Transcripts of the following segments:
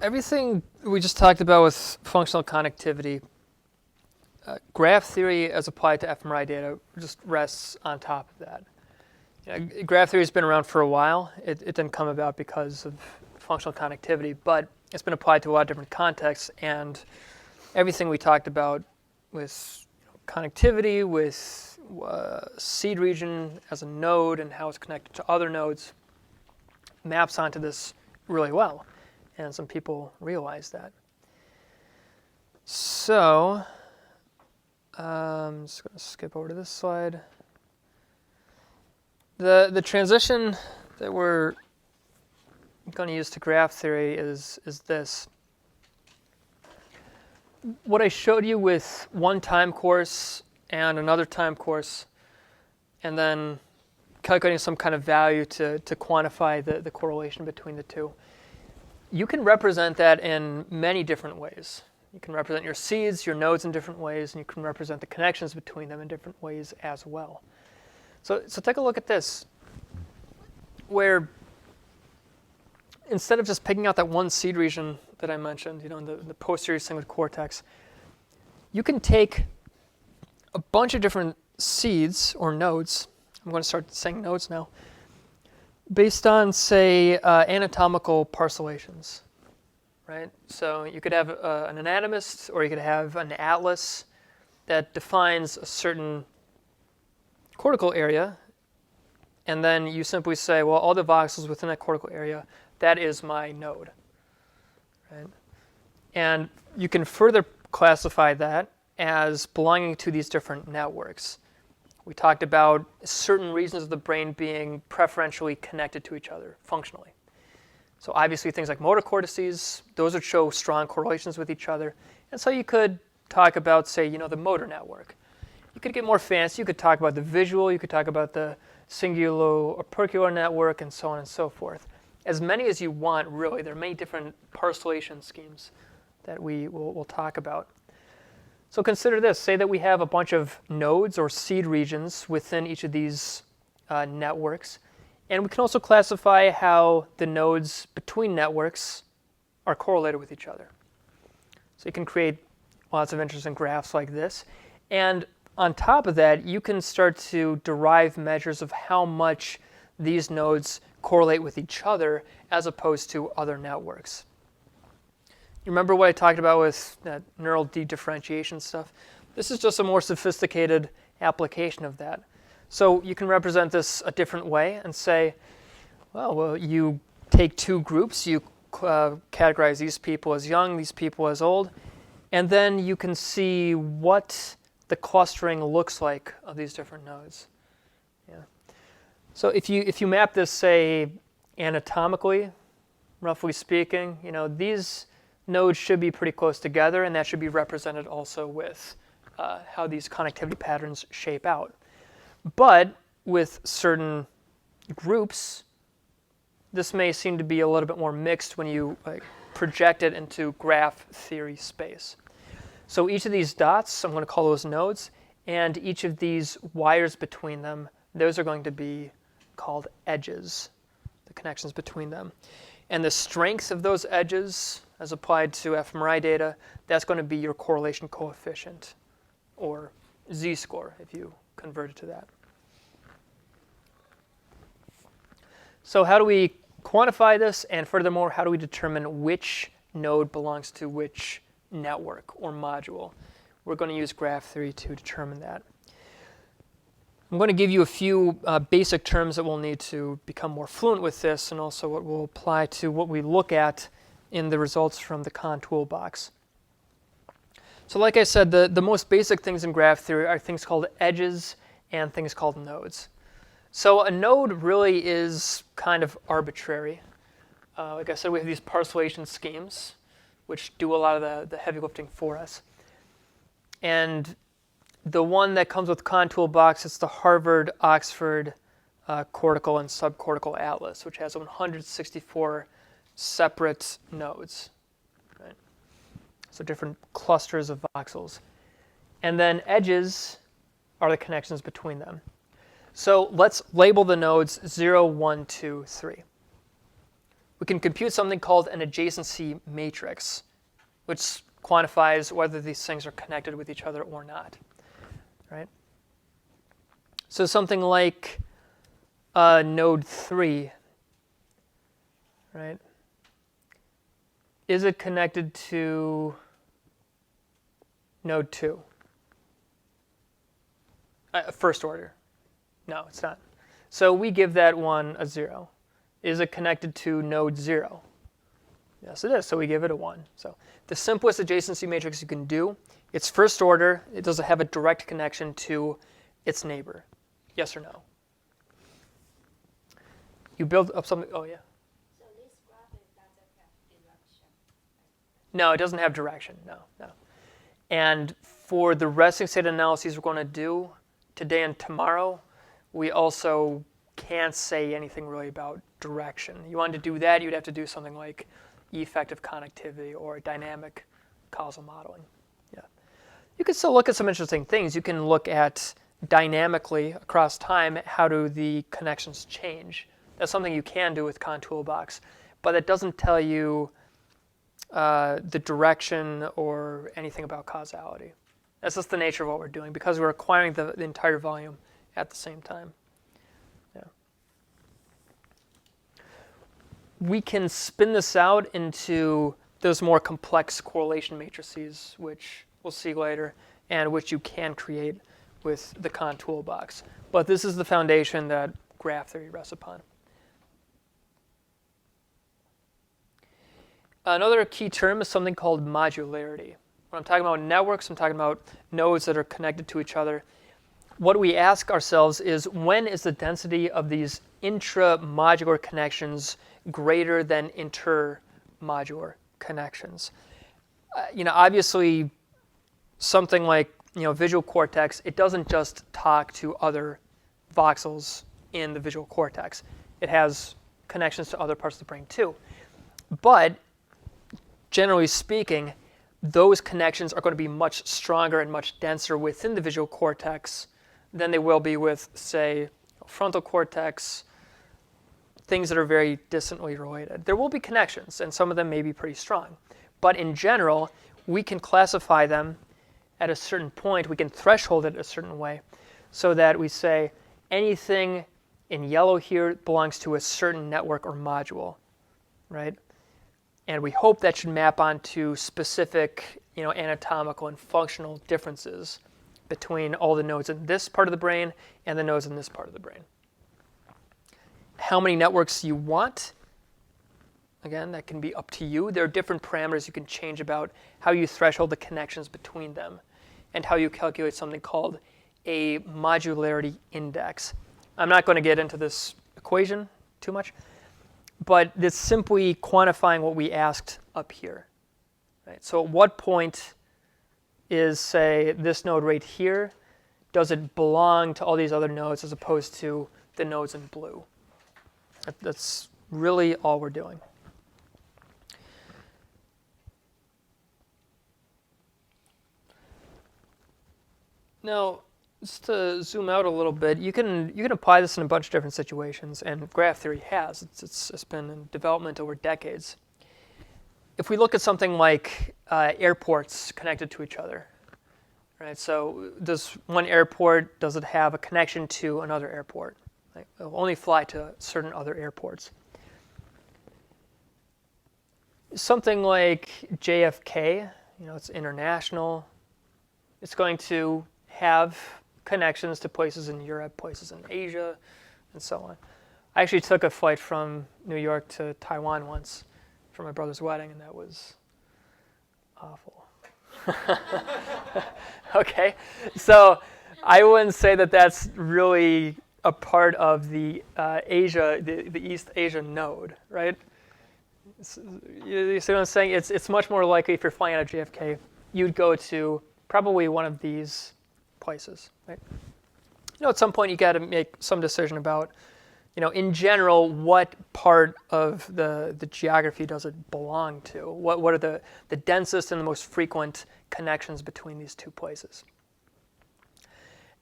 everything we just talked about with functional connectivity, graph theory as applied to fMRI data just rests on top of that. Graph theory has been around for a while. It didn't come about because of functional connectivity, but it's been applied to a lot of different contexts, and everything we talked about with connectivity, with seed region as a node and how it's connected to other nodes maps onto this really well, and some people realize that. So I'm just going to skip over to this slide. The transition that we're going to use to graph theory is this. What I showed you with one time course and another time course, and then calculating some kind of value to quantify the correlation between the two. You can represent that in many different ways. You can represent your seeds, your nodes in different ways, and you can represent the connections between them in different ways as well. So take a look at this, where instead of just picking out that one seed region that I mentioned, in the posterior cingulate cortex, you can take a bunch of different seeds or nodes. I'm going to start saying nodes now, based on, say, anatomical parcellations, right? So you could have an anatomist, or you could have an atlas that defines a certain cortical area, and then you simply say, well, all the voxels within that cortical area, that is my node, right? And you can further classify that as belonging to these different networks. We talked about certain regions of the brain being preferentially connected to each other functionally. So obviously things like motor cortices, those would show strong correlations with each other. And so you could talk about, say, the motor network. You could get more fancy. You could talk about the visual. You could talk about the cingulo-opercular network, and so on and so forth. As many as you want, really. There are many different parcellation schemes that we'll talk about. So consider this. Say that we have a bunch of nodes or seed regions within each of these networks. And we can also classify how the nodes between networks are correlated with each other. So you can create lots of interesting graphs like this. And on top of that, you can start to derive measures of how much these nodes correlate with each other as opposed to other networks. You remember what I talked about with that neural dedifferentiation stuff? This is just a more sophisticated application of that. So you can represent this a different way and say, well, you take two groups, you categorize these people as young, these people as old, and then you can see what the clustering looks like of these different nodes. Yeah. So if you map this, say, anatomically, roughly speaking, these nodes should be pretty close together, and that should be represented also with how these connectivity patterns shape out. But with certain groups, this may seem to be a little bit more mixed when you project it into graph theory space. So each of these dots, I'm going to call those nodes, and each of these wires between them, those are going to be called edges, the connections between them. And the strength of those edges, as applied to fMRI data, that's going to be your correlation coefficient, or z-score, if you convert it to that. So how do we quantify this? And furthermore, how do we determine which node belongs to which network or module? We're going to use graph theory to determine that. I'm going to give you a few basic terms that we'll need to become more fluent with this, and also what will apply to what we look at in the results from the CONN toolbox. So like I said, the most basic things in graph theory are things called edges and things called nodes. So a node really is kind of arbitrary. Like I said, we have these parcellation schemes, which do a lot of the heavy lifting for us. And the one that comes with CONN toolbox is the Harvard-Oxford cortical and subcortical atlas, which has 164 separate nodes, right? So different clusters of voxels. And then edges are the connections between them. So let's label the nodes 0, 1, 2, 3. We we can compute something called an adjacency matrix, which quantifies whether these things are connected with each other or not, right? So something like node 3, right? Is it connected to node 2? First order. No, it's not. So we give that one a 0. Is it connected to node 0? Yes, it is. So we give it a 1. So the simplest adjacency matrix you can do, it's first order. It doesn't have a direct connection to its neighbor. Yes or no? You build up something. Oh, yeah. So this graph doesn't have direction. No, it doesn't have direction. No. And for the resting state analyses we're going to do today and tomorrow, we also can't say anything really about direction. You wanted to do that, you'd have to do something like effective connectivity or dynamic causal modeling. Yeah. You can still look at some interesting things. You can look at dynamically across time, how do the connections change? That's something you can do with CONN toolbox, but it doesn't tell you the direction or anything about causality. That's just the nature of what we're doing because we're acquiring the entire volume at the same time. Yeah. We can spin this out into those more complex correlation matrices, which we'll see later, and which you can create with the CONN toolbox. But this is the foundation that graph theory rests upon. Another key term is something called modularity. When I'm talking about networks, I'm talking about nodes that are connected to each other. What we ask ourselves is, when is the density of these intra-modular connections greater than inter-modular connections? Obviously, something like visual cortex, it doesn't just talk to other voxels in the visual cortex. It has connections to other parts of the brain too. But generally speaking, those connections are going to be much stronger and much denser within the visual cortex than they will be with, say, frontal cortex, things that are very distantly related. There will be connections, and some of them may be pretty strong. But in general, we can classify them at a certain point. We can threshold it a certain way so that we say anything in yellow here belongs to a certain network or module, right? And we hope that should map onto specific, anatomical and functional differences between all the nodes in this part of the brain and the nodes in this part of the brain. How many networks you want, again, that can be up to you. There are different parameters you can change about how you threshold the connections between them and how you calculate something called a modularity index. I'm not going to get into this equation too much, but it's simply quantifying what we asked up here. Right? So at what point is, say, this node right here, does it belong to all these other nodes as opposed to the nodes in blue? That's really all we're doing. Now, just to zoom out a little bit, you can apply this in a bunch of different situations, and graph theory has. It's been in development over decades. If we look at something like airports connected to each other, right? So does one airport, does it have a connection to another airport? Like, it'll only fly to certain other airports. Something like JFK, it's international. It's going to have connections to places in Europe, places in Asia, and so on. I actually took a flight from New York to Taiwan once for my brother's wedding, and that was awful. Okay, so I wouldn't say that that's really a part of the Asia, the East Asia node, right? You see what I'm saying? It's much more likely if you're flying out of JFK, you'd go to probably one of these places, right? At some point you got to make some decision about, in general, what part of the geography does it belong to? What are the densest and the most frequent connections between these two places?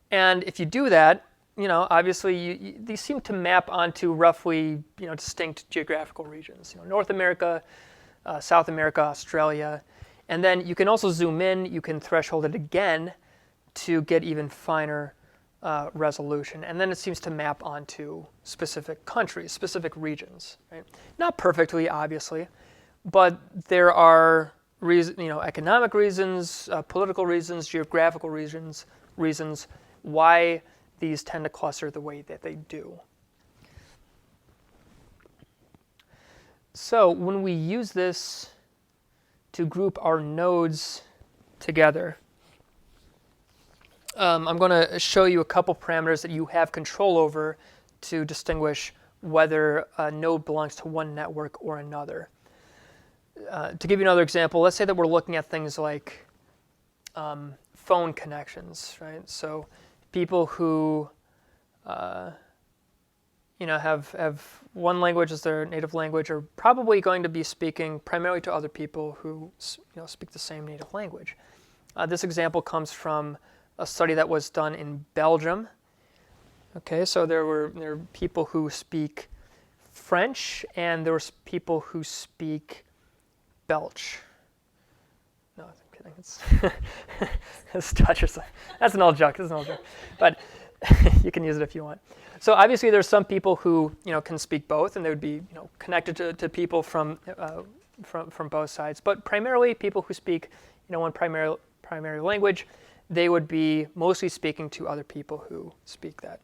And if you do that, obviously these seem to map onto roughly, distinct geographical regions. North America, South America, Australia. And then you can also zoom in, you can threshold it again to get even finer resolution. And then it seems to map onto specific countries, specific regions, right? Not perfectly, obviously, but there are economic reasons, political reasons, geographical reasons why these tend to cluster the way that they do. So when we use this to group our nodes together, I'm going to show you a couple parameters that you have control over to distinguish whether a node belongs to one network or another. To give you another example, let's say that we're looking at things like phone connections, right? So people who have one language as their native language are probably going to be speaking primarily to other people who speak the same native language. This example comes from a study that was done in Belgium. Okay, so there were people who speak French, and there were people who speak Belch. No, I'm kidding. It's Dutch or something. That's an old joke. But you can use it if you want. So obviously, there's some people who can speak both, and they would be connected to people from both sides. But primarily, people who speak one primary language, they would be mostly speaking to other people who speak that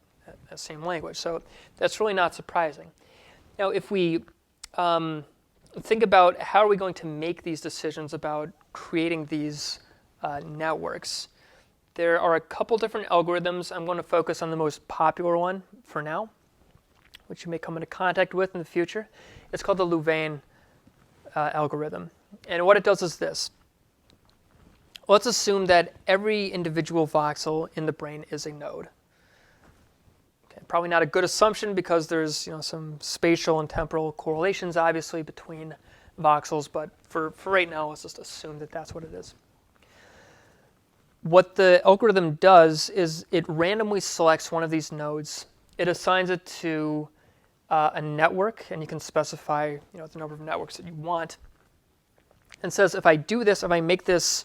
same language. So that's really not surprising. Now, if we think about how are we going to make these decisions about creating these networks, there are a couple different algorithms. I'm going to focus on the most popular one for now, which you may come into contact with in the future. It's called the Louvain algorithm. And what it does is this. Let's assume that every individual voxel in the brain is a node. Okay, probably not a good assumption because there's some spatial and temporal correlations obviously between voxels, but for right now, let's just assume that that's what it is. What the algorithm does is it randomly selects one of these nodes. It assigns it to a network, and you can specify the number of networks that you want, and says if I do this, if I make this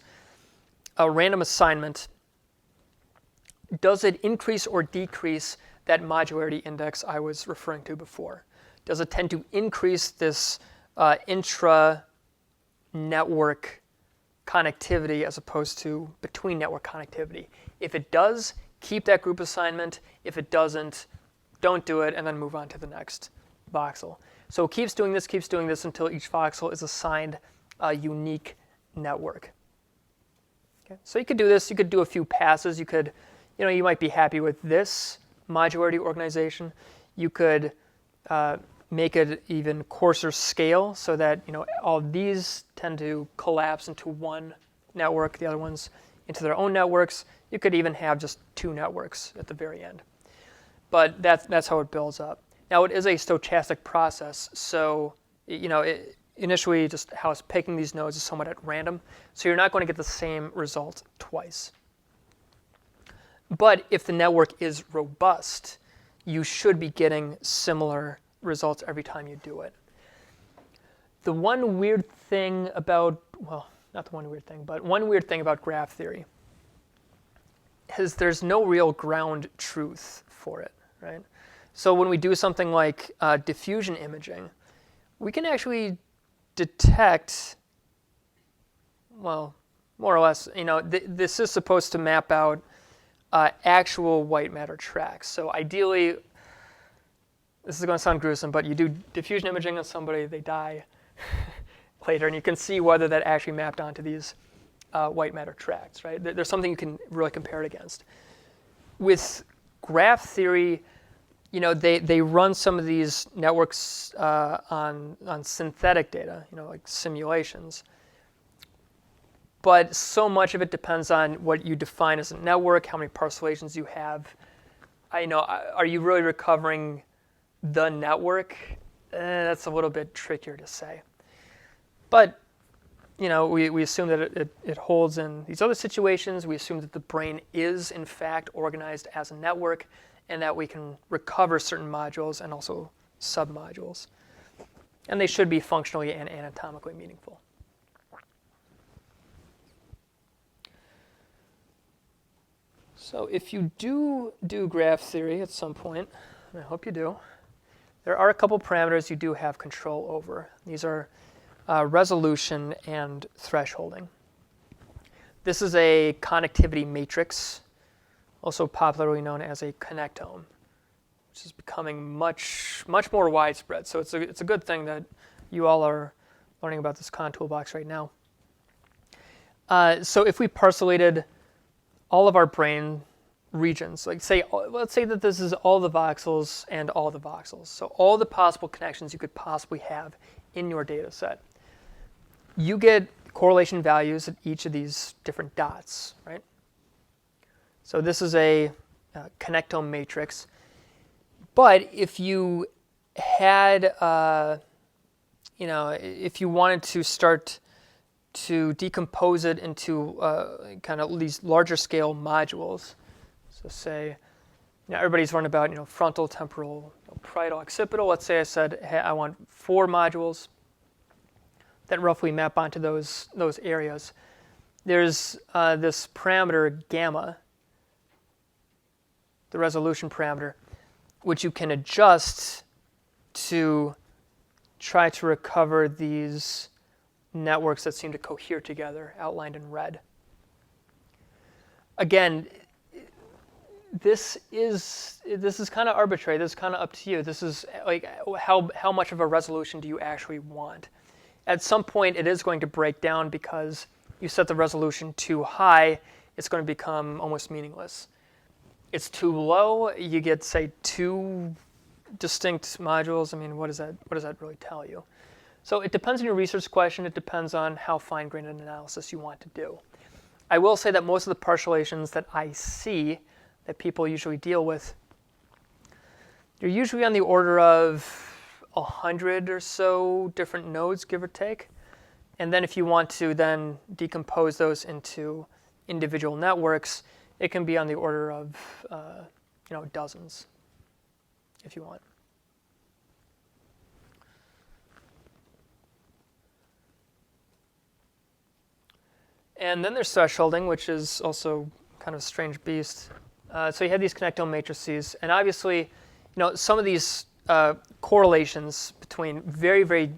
a random assignment, does it increase or decrease that modularity index I was referring to before? Does it tend to increase this intra-network connectivity as opposed to between-network connectivity? If it does, keep that group assignment. If it doesn't, don't do it, and then move on to the next voxel. So it keeps doing this until each voxel is assigned a unique network. Okay. So you could do this. You could do a few passes. You could, you might be happy with this modularity organization. You could make it even coarser scale so that all these tend to collapse into one network, the other ones into their own networks. You could even have just two networks at the very end. But that's how it builds up. Now it is a stochastic process, so initially just how it's picking these nodes is somewhat at random, so you're not going to get the same result twice. But if the network is robust, you should be getting similar results every time you do it. The one weird thing about, well, not the one weird thing, but one weird thing about graph theory is there's no real ground truth for it, right? So when we do something like diffusion imaging, we can actually detect, well, more or less, this is supposed to map out actual white matter tracks. So ideally, this is going to sound gruesome, but you do diffusion imaging on somebody, they die later, and you can see whether that actually mapped onto these white matter tracks, right? There's something you can really compare it against. With graph theory, they run some of these networks on synthetic data, like simulations. But so much of it depends on what you define as a network, how many parcellations you have. Are you really recovering the network? That's a little bit trickier to say. But we assume that it holds in these other situations. We assume that the brain is, in fact, organized as a network. and that we can recover certain modules and also submodules. And they should be functionally and anatomically meaningful. So if you do graph theory at some point, and I hope you do, there are a couple parameters you do have control over. These are resolution and thresholding. This is a connectivity matrix, also popularly known as a connectome, which is becoming much more widespread. So it's a good thing that you all are learning about this CONN toolbox right now. So if we parcellated all of our brain regions, let's say that this is all the voxels and all the voxels, so all the possible connections you could possibly have in your data set. You get correlation values at each of these different dots, right? So this is a connectome matrix. But if you had, if you wanted to start to decompose it into kind of these larger scale modules, so say, everybody's learned about frontal, temporal, parietal, occipital. Let's say I said, hey, I want 4 modules that roughly map onto those areas. There's this parameter gamma, the resolution parameter, which you can adjust to try to recover these networks that seem to cohere together, outlined in red. Again, this is kind of arbitrary. This is kind of up to you. This is like how much of a resolution do you actually want? At some point, it is going to break down because you set the resolution too high, it's going to become almost meaningless. It's too low, you get, say, 2 distinct modules. I mean, what does that really tell you? So it depends on your research question. It depends on how fine-grained an analysis you want to do. I will say that most of the partialations that I see that people usually deal with, they're usually on the order of 100 or so different nodes, give or take. And then if you want to then decompose those into individual networks, it can be on the order of dozens, if you want. And then there's thresholding, which is also kind of a strange beast. So you have these connectome matrices, and obviously, some of these correlations between very, very,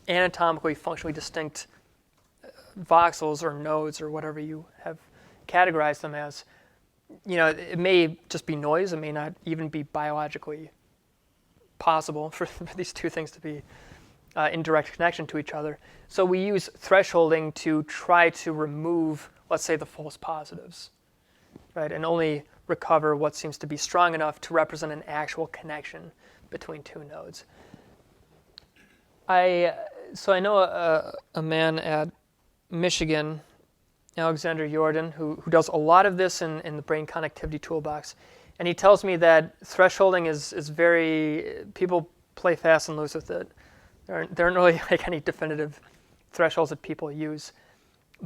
anatomically, functionally distinct voxels or nodes or whatever you have categorized them as, it may just be noise. It may not even be biologically possible for these two things to be in direct connection to each other. So we use thresholding to try to remove, let's say, the false positives, right, and only recover what seems to be strong enough to represent an actual connection between 2 nodes. So I know a man at Michigan, Alexander Jordan, who does a lot of this in the brain connectivity toolbox, and he tells me that thresholding is very, people play fast and loose with it. There aren't really like any definitive thresholds that people use,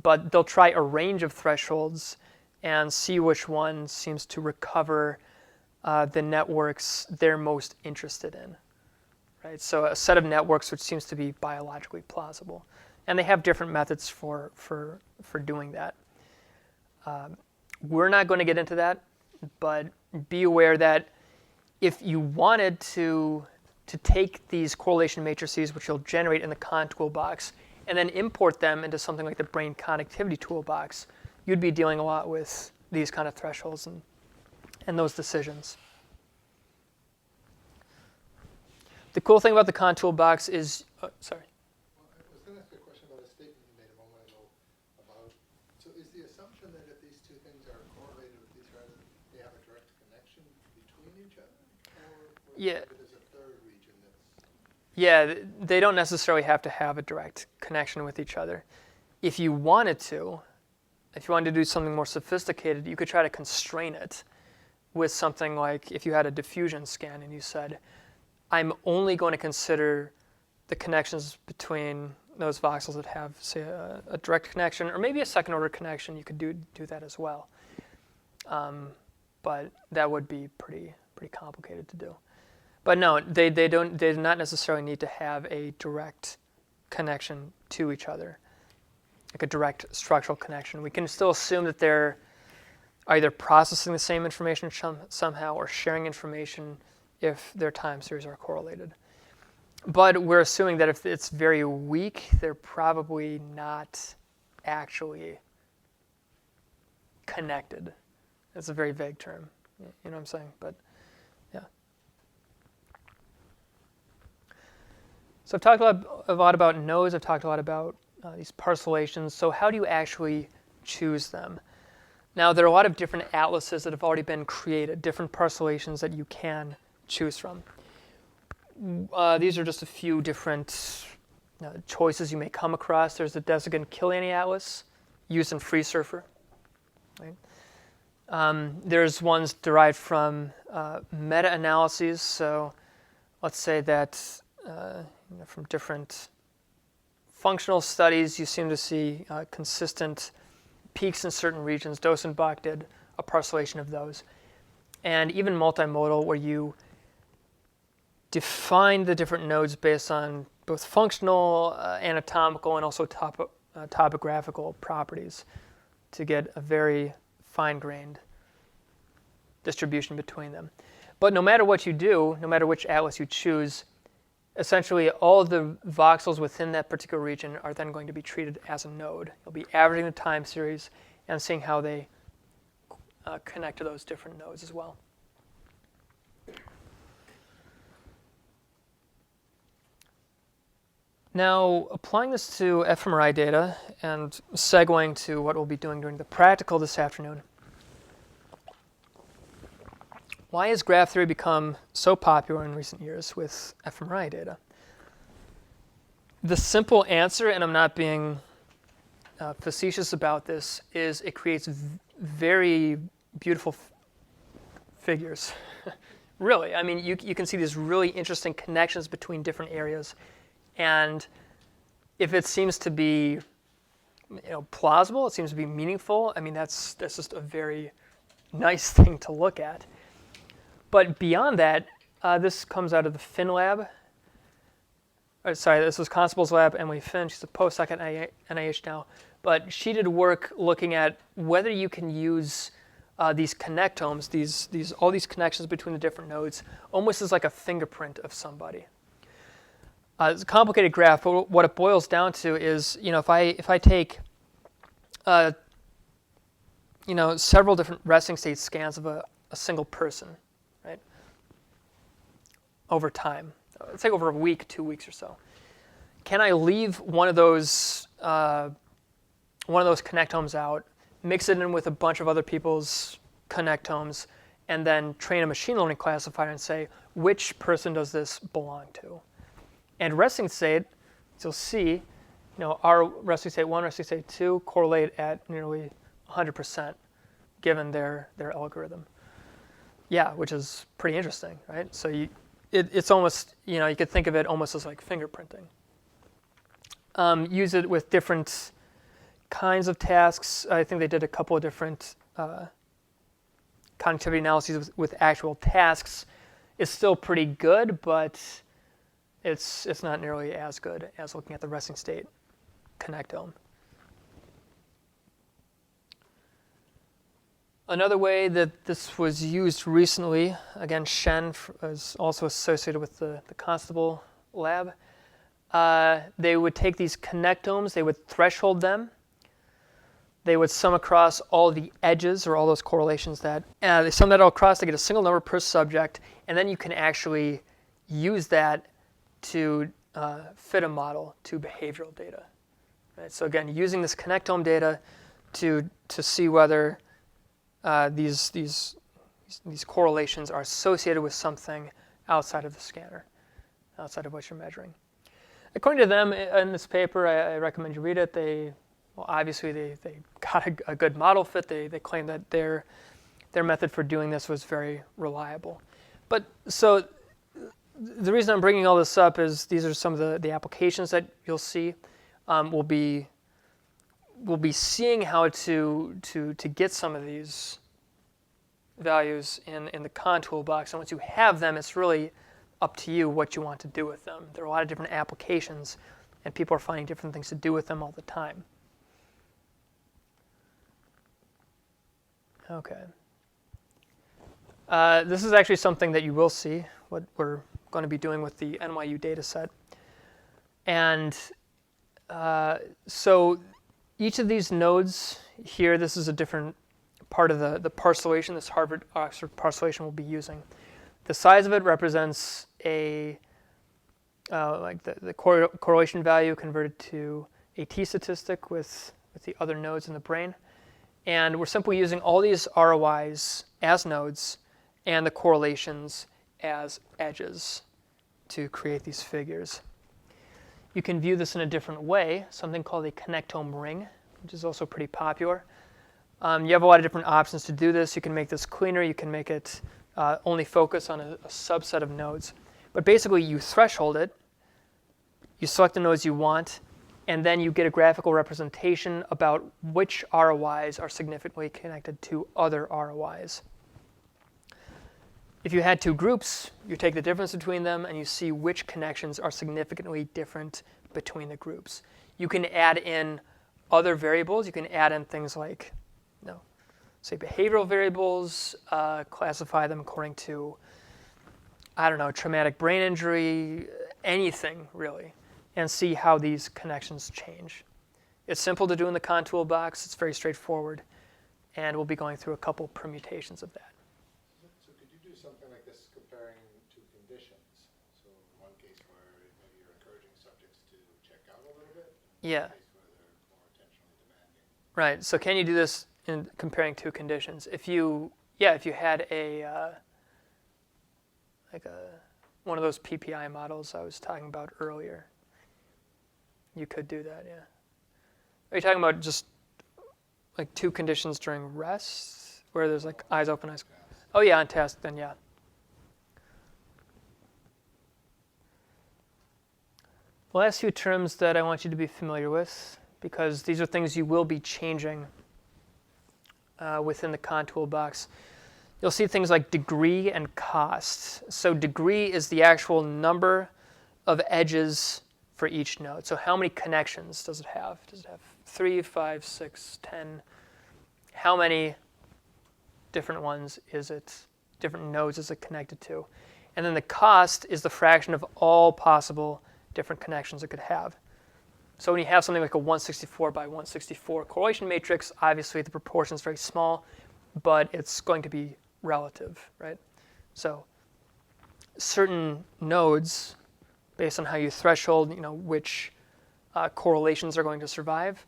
but they'll try a range of thresholds and see which one seems to recover the networks they're most interested in. Right? So a set of networks which seems to be biologically plausible. And they have different methods for doing that. We're not going to get into that, but be aware that if you wanted to take these correlation matrices, which you'll generate in the CONN toolbox, and then import them into something like the brain connectivity toolbox, you'd be dealing a lot with these kind of thresholds and those decisions. The cool thing about the CONN toolbox is, sorry. Well, I was going to ask a question about a statement you made a moment ago about, so is the assumption that if these two things are correlated with each other, they have a direct connection between each other? Or Yeah. There's a third region that's... Yeah, they don't necessarily have to have a direct connection with each other. If you wanted to do something more sophisticated, you could try to constrain it with something like if you had a diffusion scan and you said, I'm only going to consider the connections between those voxels that have, say, a direct connection, or maybe a second-order connection. You could do that as well. but that would be pretty complicated to do. But no, they do not necessarily need to have a direct connection to each other, like a direct structural connection. We can still assume that they're either processing the same information somehow or sharing information if their time series are correlated. But we're assuming that if it's very weak, they're probably not actually connected. It's a very vague term, you know what I'm saying? But yeah. So I've talked a lot about nodes. I've talked a lot about these parcellations. So how do you actually choose them? Now, there are a lot of different atlases that have already been created, different parcellations that you can choose from. These are just a few different choices you may come across. There's the Desigan-Kiliani atlas used in FreeSurfer. Right? There's ones derived from meta-analyses. So let's say that from different functional studies, you seem to see consistent peaks in certain regions. Dosenbach did a parcellation of those. And even multimodal, where you define the different nodes based on both functional, anatomical, and also topographical properties to get a very fine-grained distribution between them. But no matter what you do, no matter which atlas you choose, essentially all of the voxels within that particular region are then going to be treated as a node. You'll be averaging the time series and seeing how they connect to those different nodes as well. Now, applying this to fMRI data and segueing to what we'll be doing during the practical this afternoon, why has graph theory become so popular in recent years with fMRI data? The simple answer, and I'm not being facetious about this, is it creates very beautiful figures. Really, I mean, you can see these really interesting connections between different areas. And if it seems to be plausible, it seems to be meaningful, I mean, that's just a very nice thing to look at. But beyond that, this comes out of the Finn lab. This was Constable's lab, Emily Finn. She's a postdoc at NIH now. But she did work looking at whether you can use these connectomes, all these connections between the different nodes, almost as like a fingerprint of somebody. It's a complicated graph, but what it boils down to is, if I take, several different resting state scans of a single person, right, over time, let's say over a week, 2 weeks or so, can I leave one of those connectomes out, mix it in with a bunch of other people's connectomes, and then train a machine learning classifier and say, which person does this belong to? And resting state, you'll see, our resting state 1, resting state 2 correlate at nearly 100% given their algorithm. Yeah, which is pretty interesting, right? So it's almost, you could think of it almost as like fingerprinting. Use it with different kinds of tasks. I think they did a couple of different connectivity analyses with actual tasks. It's still pretty good, but it's not nearly as good as looking at the resting state connectome. Another way that this was used recently, again, Shen is also associated with the Constable lab. They would take these connectomes, they would threshold them, they would sum across all the edges or all those correlations that they sum that all across to get a single number per subject, and then you can actually use that to fit a model to behavioral data. Right? So again, using this connectome data to see whether these correlations are associated with something outside of the scanner, outside of what you're measuring. According to them, in this paper, I recommend you read it. They got a good model fit. They claim that their method for doing this was very reliable. But so the reason I'm bringing all this up is these are some of the applications that you'll see. We'll be seeing how to get some of these values in the CONN toolbox, and once you have them, it's really up to you what you want to do with them. There are a lot of different applications, and people are finding different things to do with them all the time. Okay. This is actually something that you will see, what we're going to be doing with the NYU data set. And so each of these nodes here, this is a different part of the parcellation, this Harvard-Oxford parcellation we'll be using. The size of it represents a like the correlation value converted to a t-statistic with the other nodes in the brain. And we're simply using all these ROIs as nodes and the correlations as edges to create these figures. You can view this in a different way, something called a connectome ring, which is also pretty popular. You have a lot of different options to do this. You can make this cleaner. You can make it only focus on a subset of nodes. But basically, you threshold it, you select the nodes you want, and then you get a graphical representation about which ROIs are significantly connected to other ROIs. If you had two groups, you take the difference between them and you see which connections are significantly different between the groups. You can add in other variables. You can add in things like, say behavioral variables, classify them according to, I don't know, traumatic brain injury, anything really, and see how these connections change. It's simple to do in the CONN toolbox. It's very straightforward, and we'll be going through a couple permutations of that. So could you do something like this comparing two conditions? So in one case where maybe you're encouraging subjects to check out a little bit, and Yeah. in one case where they're more attentionally demanding. Right. So can you do this in comparing two conditions? If you had one of those PPI models I was talking about earlier, you could do that. Yeah. Are you talking about just like two conditions during rest, where there's like eyes open, eyes? Oh yeah, on task. Then yeah. The last few terms that I want you to be familiar with, because these are things you will be changing within the CONN toolbox. You'll see things like degree and cost. So degree is the actual number of edges for each node. So how many connections does it have? Does it have 3, 5, 6, 10? How many different ones is it, different nodes is it connected to? And then the cost is the fraction of all possible different connections it could have. So when you have something like a 164 by 164 correlation matrix, obviously the proportion is very small, but it's going to be relative, right? So certain nodes, based on how you threshold, which correlations are going to survive,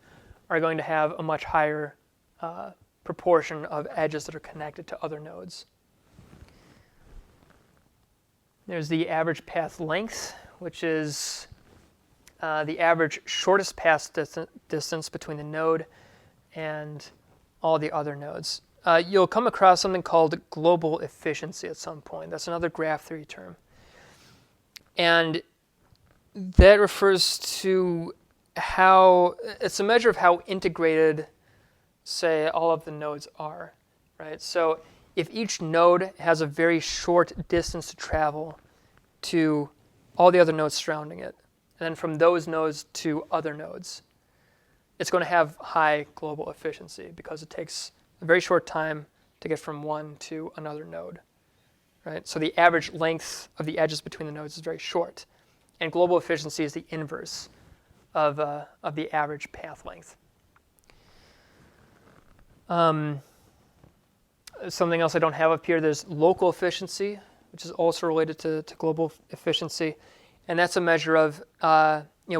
are going to have a much higher proportion of edges that are connected to other nodes. There's the average path length, which is the average shortest path distance between the node and all the other nodes. You'll come across something called global efficiency at some point. That's another graph theory term. And that refers to it's a measure of how integrated, say, all of the nodes are, right? So if each node has a very short distance to travel to all the other nodes surrounding it, and then from those nodes to other nodes, it's going to have high global efficiency because it takes a very short time to get from one to another node, right? So the average length of the edges between the nodes is very short, and global efficiency is the inverse of the average path length. Something else I don't have up here, there's local efficiency, which is also related to global efficiency. And that's a measure of,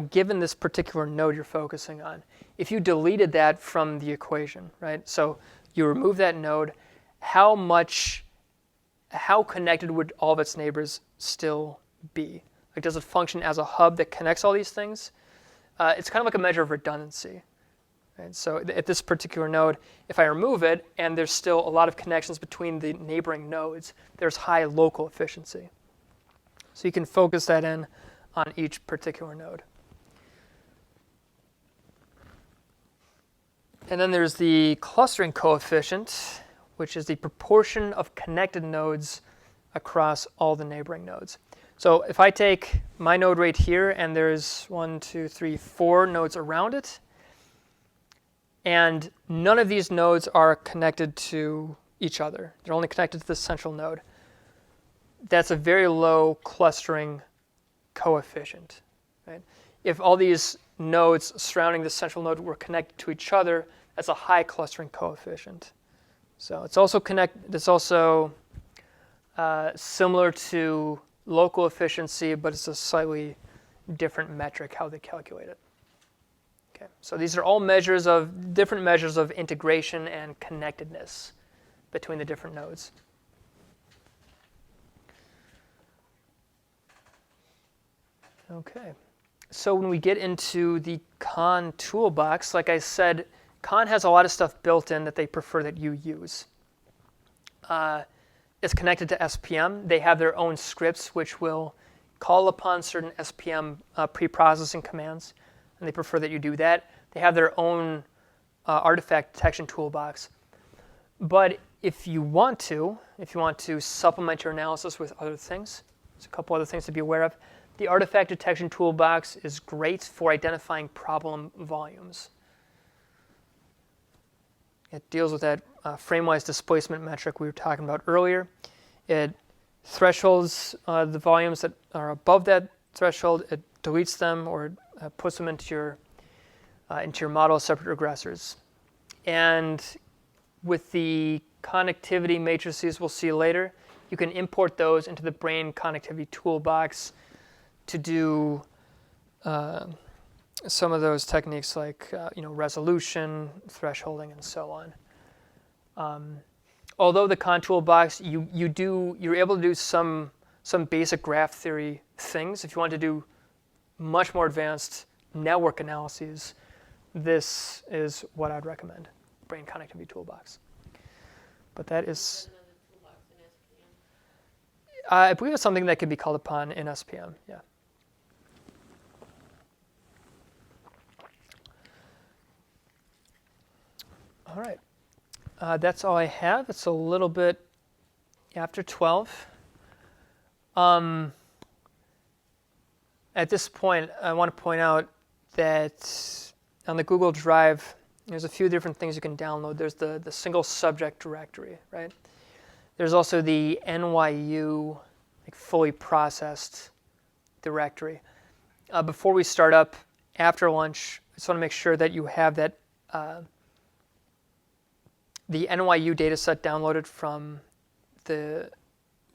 given this particular node you're focusing on, if you deleted that from the equation, right? So you remove that node, how connected would all of its neighbors still be? Like, does it function as a hub that connects all these things? It's kind of like a measure of redundancy. Right? So at this particular node, if I remove it and there's still a lot of connections between the neighboring nodes, there's high local efficiency. So you can focus that in on each particular node. And then there's the clustering coefficient, which is the proportion of connected nodes across all the neighboring nodes. So if I take my node right here, and there's 1, 2, 3, 4 nodes around it, and none of these nodes are connected to each other. They're only connected to the central node. That's a very low clustering coefficient. Right? If all these nodes surrounding the central node were connected to each other, that's a high clustering coefficient. So it's also similar to local efficiency, but it's a slightly different metric how they calculate it. Okay, so these are all different measures of integration and connectedness between the different nodes. Okay, so when we get into the CONN toolbox, like I said, CONN has a lot of stuff built in that they prefer that you use. It's connected to SPM. They have their own scripts which will call upon certain SPM pre-processing commands, and they prefer that you do that. They have their own artifact detection toolbox. But if you want to supplement your analysis with other things, there's a couple other things to be aware of. The artifact detection toolbox is great for identifying problem volumes. It deals with that frame-wise displacement metric we were talking about earlier. It thresholds the volumes that are above that threshold. It deletes them or puts them into your model as separate regressors. And with the connectivity matrices we'll see later, you can import those into the brain connectivity toolbox to do some of those techniques like resolution, thresholding, and so on. Although the CONN toolbox, you're able to do some basic graph theory things. If you want to do much more advanced network analyses, this is what I'd recommend, brain connectivity toolbox. But that is, I believe it's something that could be called upon in SPM, yeah. All right, that's all I have. It's a little bit after 12. At this point, I want to point out that on the Google Drive, there's a few different things you can download. There's the single subject directory, right? There's also the NYU fully processed directory. Before we start up, after lunch, I just want to make sure that you have that the NYU dataset downloaded from the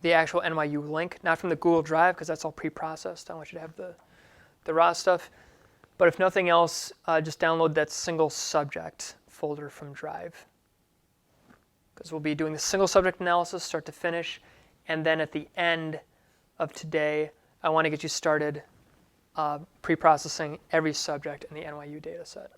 actual NYU link, not from the Google Drive, because that's all pre-processed. I want you to have the raw stuff. But if nothing else, just download that single subject folder from Drive, because we'll be doing the single subject analysis start to finish, and then at the end of today, I want to get you started pre-processing every subject in the NYU dataset.